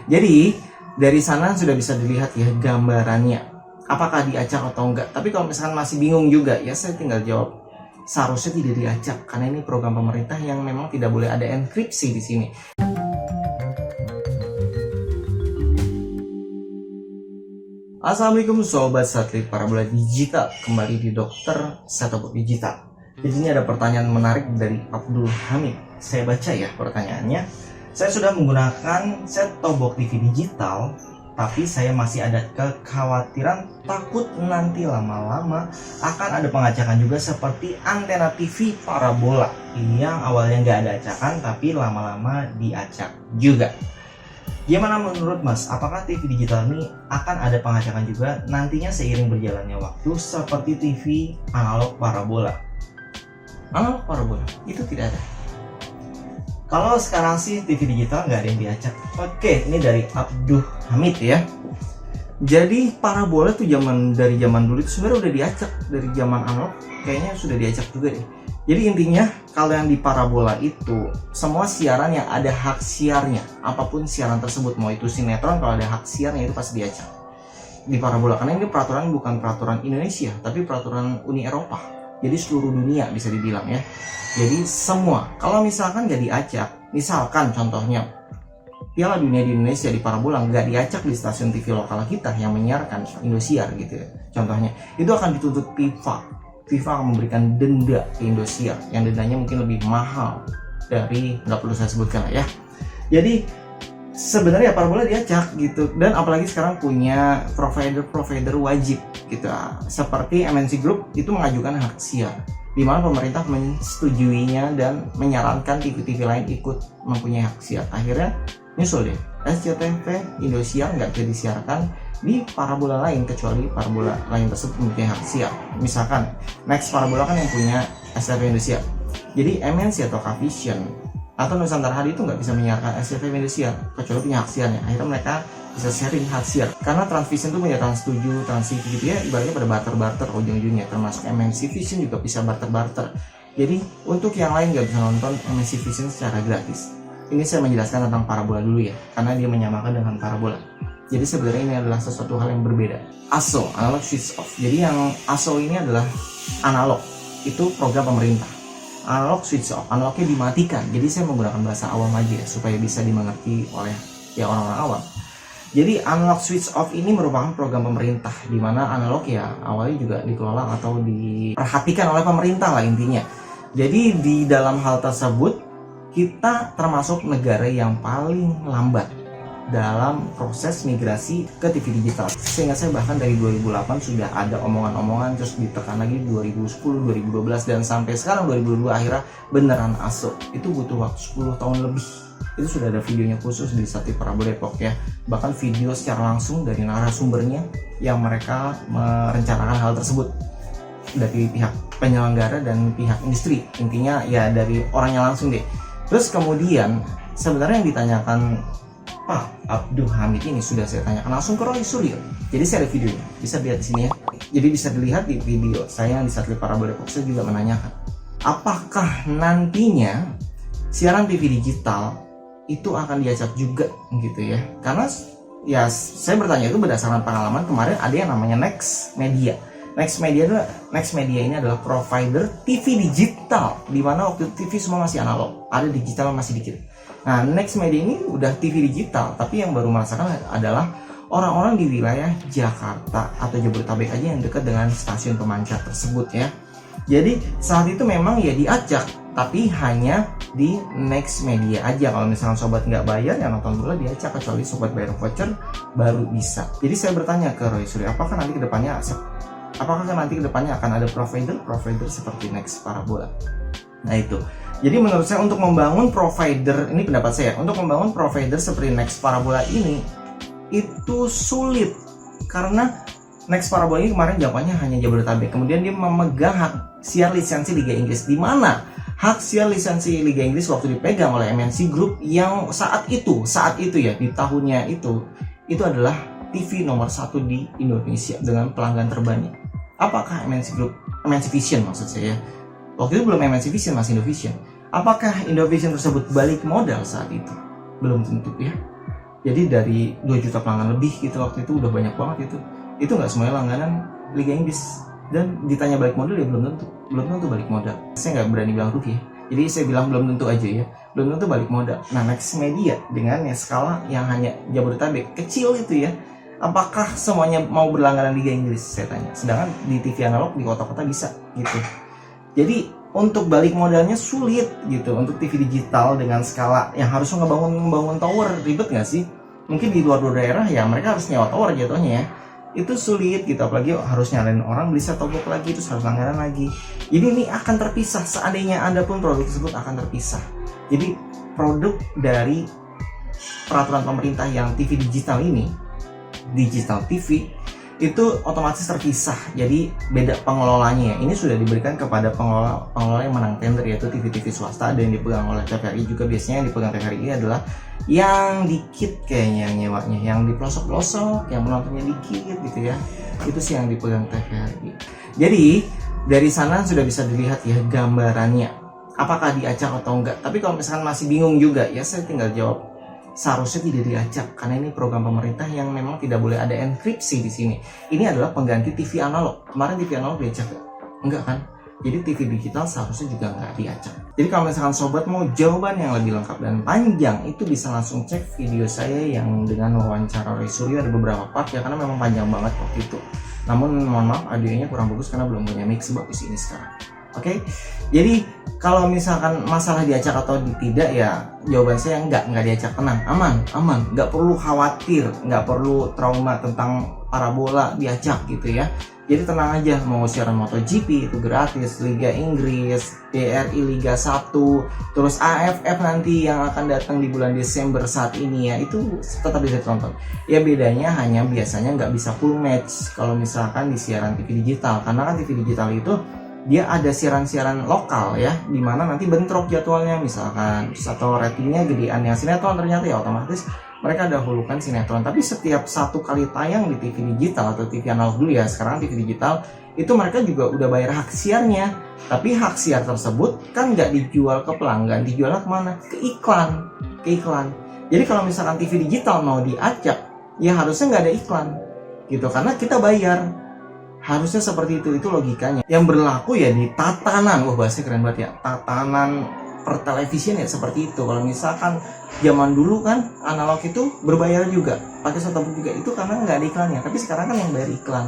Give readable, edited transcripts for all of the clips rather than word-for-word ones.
Jadi dari sana sudah bisa dilihat ya gambarannya, apakah diacak atau enggak. Tapi kalau misalkan masih bingung juga, ya saya tinggal jawab seharusnya tidak diacak karena ini program pemerintah yang memang tidak boleh ada enkripsi di sini. Assalamualaikum sobat satelit parabola digital, kembali di Dokter Setobok Digital. Di sini ada pertanyaan menarik dari Abdul Hamid. Saya baca ya pertanyaannya. Saya sudah menggunakan set-top TV digital, tapi saya masih ada kekhawatiran takut nanti lama-lama akan ada pengacakan juga seperti antena TV parabola yang awalnya nggak ada acakan tapi lama-lama diacak juga. Gimana menurut Mas? Apakah TV digital ini akan ada pengacakan juga nantinya seiring berjalannya waktu seperti TV analog parabola? Analog parabola itu tidak ada. Kalau sekarang sih TV digital nggak ada yang diacak. Oke, ini dari Abdul Hamid ya. Jadi parabola tuh dari zaman dulu itu sebenarnya udah diacak, dari zaman analog kayaknya sudah diacak juga deh. Jadi intinya kalau yang di parabola itu semua siaran yang ada hak siarnya, apapun siaran tersebut, mau itu sinetron, kalau ada hak siarnya itu pasti diacak di parabola. Karena ini peraturan bukan peraturan Indonesia, tapi peraturan Uni Eropa. Jadi seluruh dunia bisa dibilang ya. Jadi semua, kalau misalkan nggak diacak, misalkan contohnya Piala Dunia di Indonesia di parabola nggak diacak di stasiun TV lokal kita yang menyiarkan Indosiar gitu ya, contohnya, itu akan dituntut FIFA. FIFA akan memberikan denda ke Indosiar, yang dendanya mungkin lebih mahal dari, nggak perlu saya sebutkan lah ya. Jadi sebenarnya parabola diacak gitu, dan apalagi sekarang punya provider wajib gitu, seperti MNC Group itu mengajukan hak siar, di mana pemerintah menyetujuinya dan menyarankan TV-TV lain ikut mempunyai hak siar. Akhirnya nyusul deh, SCTV Indosiar nggak bisa disiarkan di parabola lain kecuali parabola lain tersebut mempunyai hak siar. Misalkan Next Parabola kan yang punya SCTV Indosiar, jadi MNC atau Cavision atau Nusantara Hadi itu nggak bisa menyiarkan SCTV Indosiar kecuali punya hak siarnya. Akhirnya mereka bisa sharing hak siar, karena Transvision itu punya Trans7, Trans TV gitu ya, ibaratnya pada barter-barter ujung-ujungnya, termasuk MNC Vision juga bisa barter-barter. Jadi untuk yang lain nggak bisa nonton MNC Vision secara gratis. Ini saya menjelaskan tentang parabola dulu ya, karena dia menyamakan dengan parabola. Jadi sebenarnya ini adalah sesuatu hal yang berbeda. ASO, analog switch off. Jadi yang ASO ini adalah analog, itu program pemerintah. Analog switch off, analognya dimatikan. Jadi saya menggunakan bahasa awam aja ya, supaya bisa dimengerti oleh ya orang-orang awam. Jadi analog switch off ini merupakan program pemerintah, di mana analog ya awalnya juga dikelola atau diperhatikan oleh pemerintah lah intinya. Jadi di dalam hal tersebut kita termasuk negara yang paling lambat dalam proses migrasi ke TV digital. Sehingga saya bahkan dari 2008 sudah ada omongan-omongan, terus ditekan lagi 2010, 2012, dan sampai sekarang 2022 akhirnya beneran ASO. Itu butuh waktu 10 tahun lebih. Itu sudah ada videonya khusus di Satelit Parabola Depok ya. Bahkan video secara langsung dari narasumbernya yang mereka merencanakan hal tersebut dari pihak penyelenggara dan pihak industri. Intinya ya dari orangnya langsung deh. Terus kemudian sebenarnya yang ditanyakan Pak Abdul Hamid ini sudah saya tanyakan langsung ke Roy Suryo. Jadi saya ada videonya, bisa lihat di sini ya. Jadi bisa dilihat di video saya yang di Satelit Parabola Depok. Saya juga menanyakan, apakah nantinya siaran TV digital itu akan diacak juga gitu ya? Karena ya saya bertanya itu berdasarkan pengalaman kemarin ada yang namanya Next Media. Next Media ini adalah provider TV digital, di mana waktu TV semua masih analog, ada digital masih dikit. Nah, Next Media ini udah TV digital, tapi yang baru merasakan adalah orang-orang di wilayah Jakarta atau Jabodetabek aja yang dekat dengan stasiun pemancar tersebut ya. Jadi saat itu memang ya diacak, tapi hanya di Next Media aja. Kalau misalnya sobat nggak bayar, yang nonton bola diacak, kecuali sobat bayar voucher baru bisa. Jadi saya bertanya ke Roy Suryo, apakah nanti kedepannya akan ada provider seperti Next Parabola? Nah itu. Jadi menurut saya untuk membangun provider, ini pendapat saya, untuk membangun provider seperti Next Parabola ini itu sulit, karena Next Parabola ini kemarin jawabannya hanya Jabodetabek. Kemudian dia memegang hak siar lisensi Liga Inggris, di mana hak siar lisensi Liga Inggris waktu dipegang oleh MNC Group yang saat itu ya, di tahunnya itu adalah TV nomor 1 di Indonesia dengan pelanggan terbanyak. Apakah MNC Vision maksud saya, waktu itu belum MNC Vision, masih Indovision. Apakah Indovision tersebut balik modal saat itu? Belum tentu ya. Jadi dari 2 juta pelanggan lebih gitu waktu itu, udah banyak banget itu nggak semuanya langganan Liga Inggris. Dan ditanya balik modal ya belum tentu balik modal. Saya nggak berani bilang rugi ya, jadi saya bilang belum tentu aja ya, belum tentu balik modal. Nah, Max Media dengan ya skala yang hanya Jabodetabek kecil itu ya, apakah semuanya mau berlangganan Liga Inggris, saya tanya. Sedangkan di TV analog di kota-kota bisa gitu. Jadi untuk balik modalnya sulit gitu. Untuk TV digital dengan skala yang harus ngebangun tower, ribet nggak sih? Mungkin di luar daerah ya mereka harus nyewa tower jatuhnya ya, itu sulit gitu. Apalagi harus nyalain orang beli set top box lagi, terus harus langganan lagi. Jadi ini akan terpisah, seandainya Anda pun produk tersebut akan terpisah. Jadi produk dari peraturan pemerintah yang TV digital ini, digital TV, itu otomatis terpisah. Jadi beda pengelolanya. Ini sudah diberikan kepada pengelola yang menang tender, yaitu TV-TV swasta. Ada yang dipegang oleh TVRI juga. Biasanya yang dipegang TVRI adalah yang dikit kayaknya nyewanya, yang di pelosok-pelosok, yang penontonnya dikit gitu ya. Itu sih yang dipegang TVRI. Jadi dari sana sudah bisa dilihat ya gambarannya, apakah diacak atau enggak. Tapi kalau misalkan masih bingung juga ya, saya tinggal jawab seharusnya tidak diacak, karena ini program pemerintah yang memang tidak boleh ada enkripsi di sini. Ini adalah pengganti TV analog. Kemarin TV analog diacak enggak kan? Jadi TV digital seharusnya juga nggak diacak. Jadi kalau misalkan sobat mau jawaban yang lebih lengkap dan panjang, itu bisa langsung cek video saya yang dengan wawancara Roy Suryo. Ada beberapa part ya, karena memang panjang banget waktu itu. Namun mohon maaf audionya kurang bagus karena belum punya mic sebagus ini sekarang. Oke, jadi kalau misalkan masalah diacak atau tidak ya, jawaban saya nggak diacak, tenang, aman, nggak perlu khawatir, nggak perlu trauma tentang parabola diacak gitu ya. Jadi tenang aja, mau siaran MotoGP itu gratis, Liga Inggris, BRI Liga 1, terus AFF nanti yang akan datang di bulan Desember saat ini ya, itu tetap bisa ditonton. Ya bedanya hanya biasanya nggak bisa full match kalau misalkan di siaran TV digital, karena kan TV digital itu dia ada siaran-siaran lokal ya, dimana nanti bentrok jadwalnya misalkan, atau ratingnya gedean yang sinetron ternyata ya otomatis mereka dahulukan sinetron. Tapi setiap satu kali tayang di TV digital atau TV analog dulu ya, sekarang TV digital itu mereka juga udah bayar hak siarnya. Tapi hak siar tersebut kan nggak dijual ke pelanggan, dijualnya kemana? Ke iklan. Jadi kalau misalkan TV digital mau diacak, ya harusnya nggak ada iklan gitu, karena kita bayar. Harusnya seperti itu logikanya. Yang berlaku ya di tatanan, wah bahasanya keren banget ya, tatanan pertelevisian ya seperti itu. Kalau misalkan zaman dulu kan analog itu berbayar juga, pakai set top box juga, itu karena nggak ada iklannya. Tapi sekarang kan yang bayar iklan.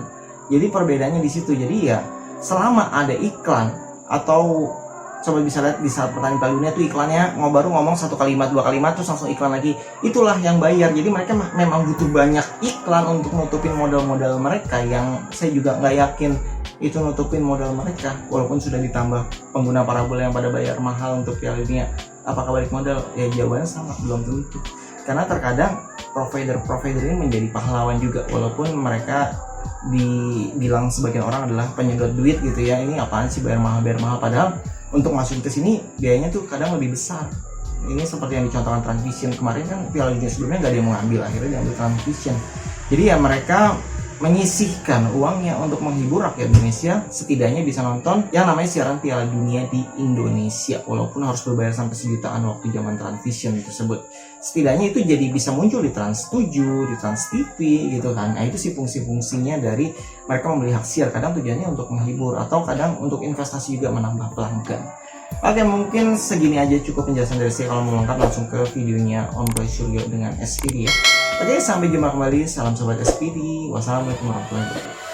Jadi perbedaannya di situ. Jadi ya selama ada iklan, atau coba bisa lihat di saat pertandingan Piala Dunia tuh iklannya baru ngomong 1 kalimat 2 kalimat terus langsung iklan lagi, itulah yang bayar. Jadi mereka memang butuh banyak iklan untuk nutupin modal-modal mereka, yang saya juga nggak yakin itu nutupin modal mereka. Walaupun sudah ditambah pengguna parabola yang pada bayar mahal untuk Piala Dunia, apakah balik modal? Ya jawabannya sama, belum tentu. Karena terkadang provider ini menjadi pahlawan juga, walaupun mereka dibilang sebagian orang adalah penyedot duit gitu ya. Ini apaan sih bayar mahal, padahal untuk masuk ke sini biayanya tuh kadang lebih besar. Ini seperti yang dicontohkan Transvision kemarin kan, Piala Dunia sebelumnya nggak ada yang mau ambil, akhirnya diambil Transvision. Jadi ya mereka menyisihkan uangnya untuk menghibur rakyat Indonesia, setidaknya bisa nonton yang namanya siaran Piala Dunia di Indonesia, walaupun harus berbayar sampai sejutaan waktu zaman Transvision tersebut. Setidaknya itu jadi bisa muncul di Trans 7, di Trans TV gitu kan. Nah itu sih fungsi-fungsinya dari mereka membeli hak siar, kadang tujuannya untuk menghibur atau kadang untuk investasi juga, menambah pelanggan. Oke, mungkin segini aja cukup penjelasan dari saya. Kalau mau lengkap langsung ke videonya Om Roy Suryo dengan SPD ya. Oke, sampai jumpa kembali. Salam sobat SPD. Wassalamualaikum warahmatullahi wabarakatuh.